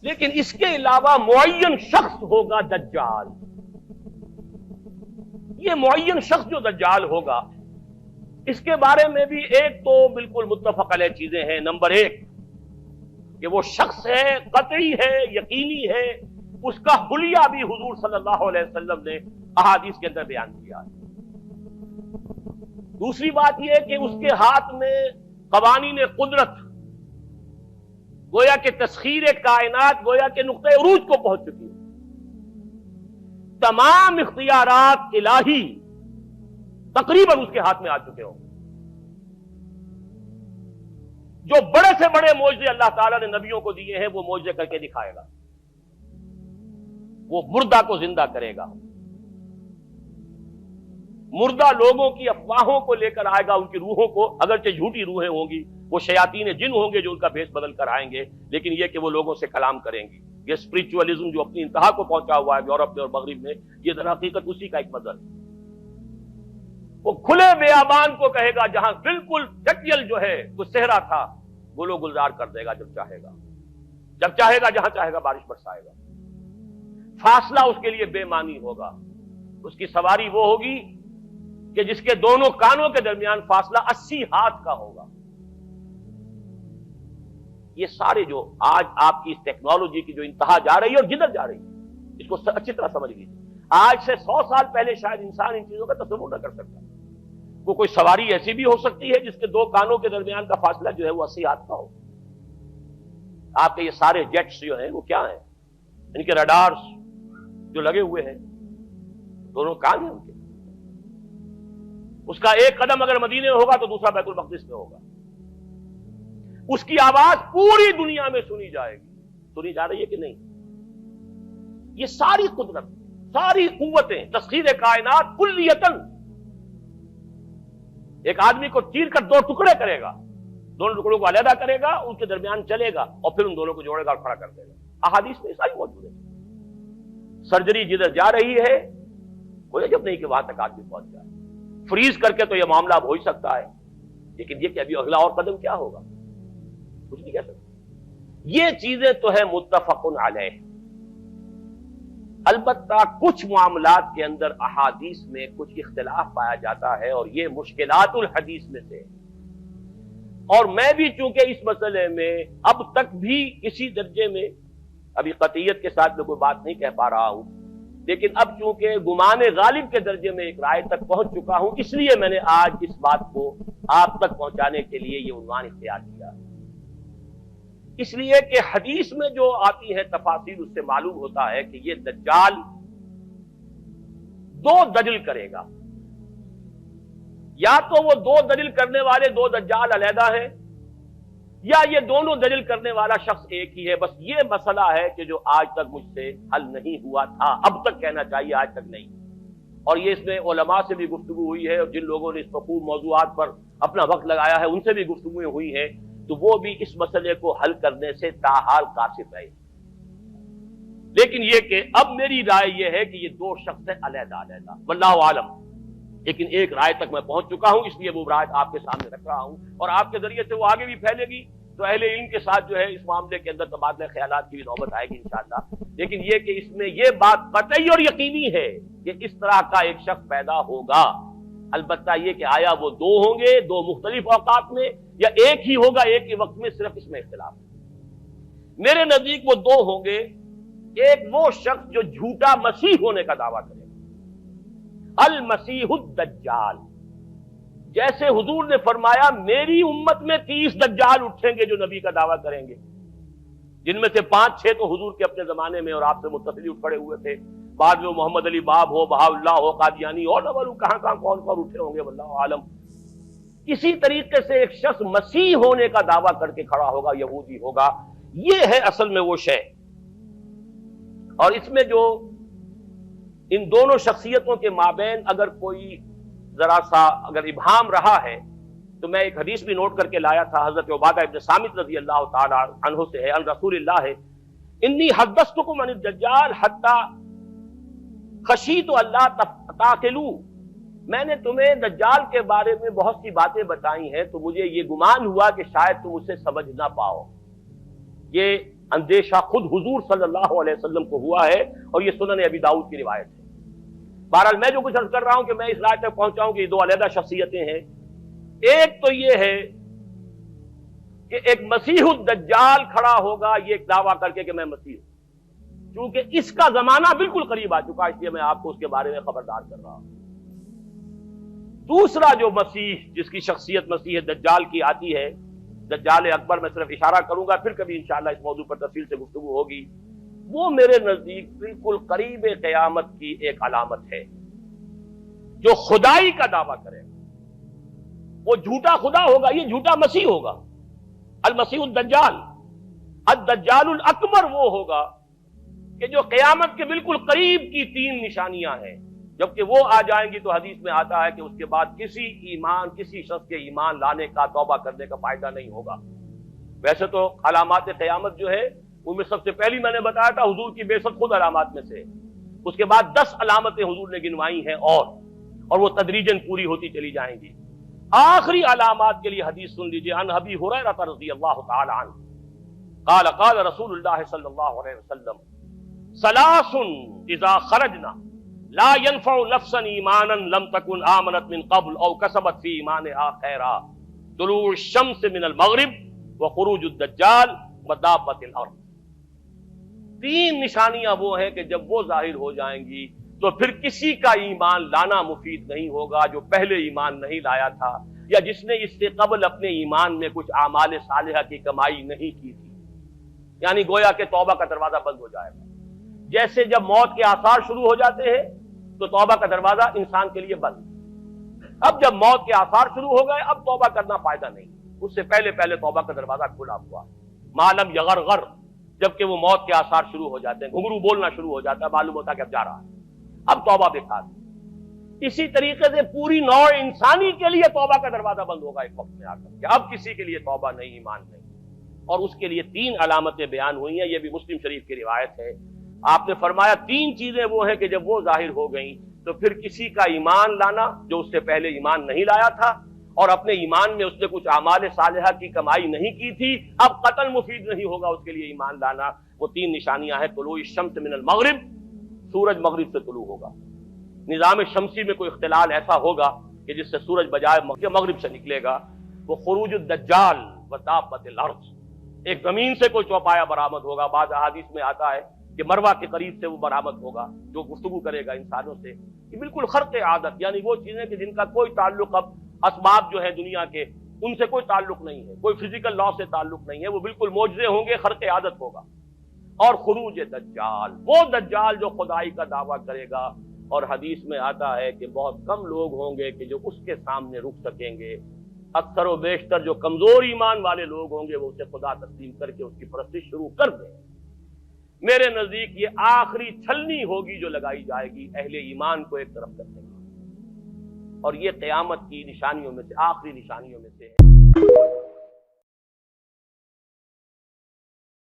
لیکن اس کے علاوہ معین شخص ہوگا دجال. یہ معین شخص جو دجال ہوگا اس کے بارے میں بھی ایک تو بالکل متفق علیہ چیزیں ہیں. نمبر ایک کہ وہ شخص ہے، قطعی ہے، یقینی ہے، اس کا حلیہ بھی حضور صلی اللہ علیہ وسلم نے احادیث کے اندر بیان کیا ہے. دوسری بات یہ کہ اس کے ہاتھ میں قوانین قدرت، گویا کہ تسخیر کائنات گویا کہ نقطۂ عروج کو پہنچ چکی ہے. تمام اختیارات الہی تقریباً اس کے ہاتھ میں آ چکے ہوں. جو بڑے سے بڑے معجزے اللہ تعالیٰ نے نبیوں کو دیے ہیں وہ معجزے کر کے دکھائے گا. وہ مردہ کو زندہ کرے گا، مردہ لوگوں کی افواہوں کو لے کر آئے گا، ان کی روحوں کو، اگرچہ جھوٹی روحیں ہوں گی، وہ شیاطین جن ہوں گے جو ان کا بھیس بدل کر آئیں گے، لیکن یہ کہ وہ لوگوں سے کلام کریں گی. یہ اسپرچولیزم جو اپنی انتہا کو پہنچا ہوا ہے یورپ میں اور مغرب میں، یہ در حقیقت اسی کا ایک مظہر ہے. وہ کھلے بیابان کو کہے گا جہاں بالکل ٹکیل جو ہے وہ صحرا تھا، گل و گلزار کر دے گا جب چاہے گا، جب چاہے گا، جہاں چاہے گا بارش برسائے گا. فاصلہ اس کے لیے بے معنی ہوگا. اس کی سواری وہ ہوگی کہ جس کے دونوں کانوں کے درمیان فاصلہ 80 ہاتھ کا ہوگا. یہ سارے جو آج آپ کی اس ٹیکنالوجی کی جو انتہا جا رہی ہے اور جدھر جا رہی ہے، اس کو اچھی طرح سمجھ لیجیے. آج سے 100 سال پہلے شاید انسان ان چیزوں کا تصور نہ کر سکتا. وہ کوئی سواری ایسی بھی ہو سکتی ہے جس کے دو کانوں کے درمیان کا فاصلہ جو ہے وہ 80 ہاتھ کا ہو. آپ کے یہ سارے جیٹس جو ہیں وہ کیا ہیں؟ ان کے رڈارز جو لگے ہوئے ہیں، دونوں کان ہیں ان کے. اس کا ایک قدم اگر مدینے میں ہوگا تو دوسرا بیت المقدس میں ہوگا. اس کی آواز پوری دنیا میں سنی جائے گی. سنی جا رہی ہے کہ نہیں؟ یہ ساری قدرت، ساری قوتیں، تسخیر کائنات کلیتاً ایک آدمی کو چیر کر دو ٹکڑے کرے گا، دونوں ٹکڑوں کو علیحدہ کرے گا، ان کے درمیان چلے گا اور پھر ان دونوں کو جوڑے گا اور کھڑا کر دے گا. احادیث میں ساری موجود ہے. سرجری جدھر جا رہی ہے کوئی عجب نہیں کہ وہاں تک آدمی پہنچ جائے. فریز کر کے تو یہ معاملہ اب ہو ہی سکتا ہے، لیکن یہ کہ ابھی اگلا اور قدم کیا ہوگا کچھ نہیں کہہ سکتے. یہ چیزیں تو ہیں متفق علیہ. البتہ کچھ معاملات کے اندر احادیث میں کچھ اختلاف پایا جاتا ہے اور یہ مشکلات الحدیث میں سے. اور میں بھی چونکہ اس مسئلے میں اب تک بھی اسی درجے میں، ابھی قطعیت کے ساتھ میں کوئی بات نہیں کہہ پا رہا ہوں، لیکن اب چونکہ گمان غالب کے درجے میں ایک رائے تک پہنچ چکا ہوں، اس لیے میں نے آج اس بات کو آپ تک پہنچانے کے لیے یہ عنوان اختیار کیا. اس لیے کہ حدیث میں جو آتی ہے تفاصیل اس سے معلوم ہوتا ہے کہ یہ دجال دو دجل کرے گا. یا تو وہ دو دجل کرنے والے دو دجال علیحدہ ہیں، یا یہ دونوں دجل کرنے والا شخص ایک ہی ہے. بس یہ مسئلہ ہے کہ جو آج تک مجھ سے حل نہیں ہوا تھا، اب تک کہنا چاہیے آج تک نہیں. اور یہ اس میں علماء سے بھی گفتگو ہوئی ہے، اور جن لوگوں نے اس خوب موضوعات پر اپنا وقت لگایا ہے ان سے بھی گفتگویں ہوئی ہیں، تو وہ بھی اس مسئلے کو حل کرنے سے تاحال قاصر رہے. لیکن یہ کہ اب میری رائے یہ ہے کہ یہ دو شخص ہیں علیحدہ علیحدہ، واللہ عالم. لیکن ایک رائے تک میں پہنچ چکا ہوں، اس لیے وہ رائے آپ کے سامنے رکھ رہا ہوں، اور آپ کے ذریعے سے وہ آگے بھی پھیلے گی تو اہل علم کے ساتھ جو ہے اس معاملے کے اندر تبادلہ خیالات کی بھی نوبت آئے گی انشاءاللہ. لیکن یہ کہ اس میں یہ بات قطعی اور یقینی ہے کہ اس طرح کا ایک شخص پیدا ہوگا. البتہ یہ کہ آیا وہ دو ہوں گے دو مختلف اوقات میں، یا ایک ہی ہوگا ایک ہی وقت میں، صرف اس میں اختلاف ہے. میرے نزدیک وہ دو ہوں گے. ایک وہ شخص جو جھوٹا مسیح ہونے کا دعویٰ کرے گا، المسیح الدجال. جیسے حضور نے فرمایا میری امت میں 30 دجال اٹھیں گے جو نبی کا دعویٰ کریں گے، جن میں سے 5-6 تو حضور کے اپنے زمانے میں اور آپ سے متصل اٹھ کھڑے ہوئے تھے. بعد میں محمد علی باب ہو، بہاء اللہ ہو، قادیانی، اور نہ معلوم کہاں کہاں کون کون اٹھے ہوں گے، واللہ عالم. اسی طریقے سے ایک شخص مسیح ہونے کا دعویٰ کر کے کھڑا ہوگا، یہودی ہوگا. یہ ہے اصل میں وہ شے. اور اس میں جو ان دونوں شخصیتوں کے مابین اگر کوئی ذرا سا اگر ابہام رہا ہے تو میں ایک حدیث بھی نوٹ کر کے لایا تھا، حضرت عبادہ ابن صامت رضی اللہ تعالی عنہ سے ہے، عن رسول اللہ ہے، انی حدثتکم عن الدجال حتی خشیت اللہ تعقلوا. میں نے تمہیں دجال کے بارے میں بہت سی باتیں بتائی ہیں تو مجھے یہ گمان ہوا کہ شاید تم اسے سمجھ نہ پاؤ. یہ اندیشہ خود حضور صلی اللہ علیہ وسلم کو ہوا ہے، اور یہ سنن ابی داؤد کی روایت ہے۔ بہرحال میں جو کچھ عرض کر رہا ہوں کہ میں اس رائے تک پہنچا ہوں کہ یہ دو علیحدہ شخصیتیں ہیں۔ ایک تو یہ ہے کہ ایک مسیح الدجال کھڑا ہوگا یہ ایک دعویٰ کر کے کہ میں مسیح ہوں، چونکہ اس کا زمانہ بالکل قریب آ چکا، اس لیے میں آپ کو اس کے بارے میں خبردار کر رہا ہوں۔ دوسرا جو مسیح جس کی شخصیت مسیح دجال کی آتی ہے، دجال اکبر، میں صرف اشارہ کروں گا، پھر کبھی انشاءاللہ اس موضوع پر تفصیل سے گفتگو ہوگی، وہ میرے نزدیک بالکل قریب قیامت کی ایک علامت ہے۔ جو خدائی کا دعویٰ کرے وہ جھوٹا خدا ہوگا، یہ جھوٹا مسیح ہوگا، المسیح الدجال۔ الدجال الاکبر وہ ہوگا کہ جو قیامت کے بالکل قریب کی تین نشانیاں ہیں، جبکہ وہ آ جائیں گی تو حدیث میں آتا ہے کہ اس کے بعد کسی شخص کے ایمان لانے کا، توبہ کرنے کا فائدہ نہیں ہوگا۔ ویسے تو علامات قیامت جو ہے ان میں سب سے پہلی میں نے بتایا تھا حضور کی بعثت خود علامات میں سے، اس کے بعد 10 علامتیں حضور نے گنوائی ہیں، اور وہ تدریجاً پوری ہوتی چلی جائیں گی۔ آخری علامات کے لیے حدیث سن لیجئے، عن ابی ہریرہ رضی اللہ تعالی عنہ قال قال رسول اللہ صلی اللہ علیہ وسلم ثلاث اذا خرجنا لا ينفع نفسا ایمانا لم تكن آمنت من قبل او کسبت فی ایمانها خیرا، طلوع الشمس من المغرب وخروج الدجال ودابۃ الارض۔ تین نشانیاں وہ ہیں کہ جب وہ ظاہر ہو جائیں گی تو پھر کسی کا ایمان لانا مفید نہیں ہوگا جو پہلے ایمان نہیں لایا تھا، یا جس نے اس سے قبل اپنے ایمان میں کچھ اعمال صالحہ کی کمائی نہیں کی تھی۔ یعنی گویا کہ توبہ کا دروازہ بند ہو جائے گا۔ جیسے جب موت کے آثار شروع ہو جاتے ہیں تو توبہ کا دروازہ انسان کے لیے بند۔ اب جب موت کے آثار شروع ہو گئے اب توبہ کرنا فائدہ نہیں، اس سے پہلے توبہ کا دروازہ کھلا ہوا۔ معلوم یغرغر، جبکہ وہ موت کے آثار شروع ہو جاتے ہیں، گھنگرو بولنا شروع ہو جاتا ہے، معلوم ہوتا ہے کہ اب جا رہا ہے، اب توبہ بیکار۔ اسی طریقے سے پوری نوع انسانی کے لیے توبہ کا دروازہ بند ہوگا ایک وقت میں آ کر کہ اب کسی کے لیے توبہ نہیں، ایمان نہیں، اور اس کے لیے تین علامتیں بیان ہوئی ہیں، یہ بھی مسلم شریف کی روایت ہے۔ آپ نے فرمایا تین چیزیں وہ ہیں کہ جب وہ ظاہر ہو گئیں تو پھر کسی کا ایمان لانا جو اس سے پہلے ایمان نہیں لایا تھا، اور اپنے ایمان میں اس نے کچھ اعمال صالحہ کی کمائی نہیں کی تھی، اب قتل مفید نہیں ہوگا اس کے لیے ایمان لانا۔ وہ تین نشانیاں ہیں، طلوع الشمس من المغرب، سورج مغرب سے طلوع ہوگا۔ نظام شمسی میں کوئی اختلال ایسا ہوگا کہ جس سے سورج بجائے مغرب سے نکلے گا۔ وہ خروج الدجال ودابۃ الارض، ایک زمین سے کوئی چوپایا برآمد ہوگا، بعض احادیث میں آتا ہے کہ مروہ کے قریب سے وہ برآمد ہوگا جو گفتگو کرے گا انسانوں سے۔ یہ بالکل خرق عادت، یعنی وہ چیزیں کہ جن کا کوئی تعلق اب اسباب جو ہے دنیا کے ان سے کوئی تعلق نہیں ہے، کوئی فزیکل لا سے تعلق نہیں ہے، وہ بالکل معجزے ہوں گے، خرق عادت ہوگا۔ اور خروج دجال، وہ دجال جو خدائی کا دعویٰ کرے گا، اور حدیث میں آتا ہے کہ بہت کم لوگ ہوں گے کہ جو اس کے سامنے رک سکیں گے، اکثر و بیشتر جو کمزور ایمان والے لوگ ہوں گے وہ اسے خدا تسلیم کر کے اس کی پرستش شروع کر دیں۔ میرے نزدیک یہ آخری چھلنی ہوگی جو لگائی جائے گی اہل ایمان کو ایک طرف کرنے کی، اور یہ قیامت کی نشانیوں میں سے آخری نشانیوں میں سے ہے۔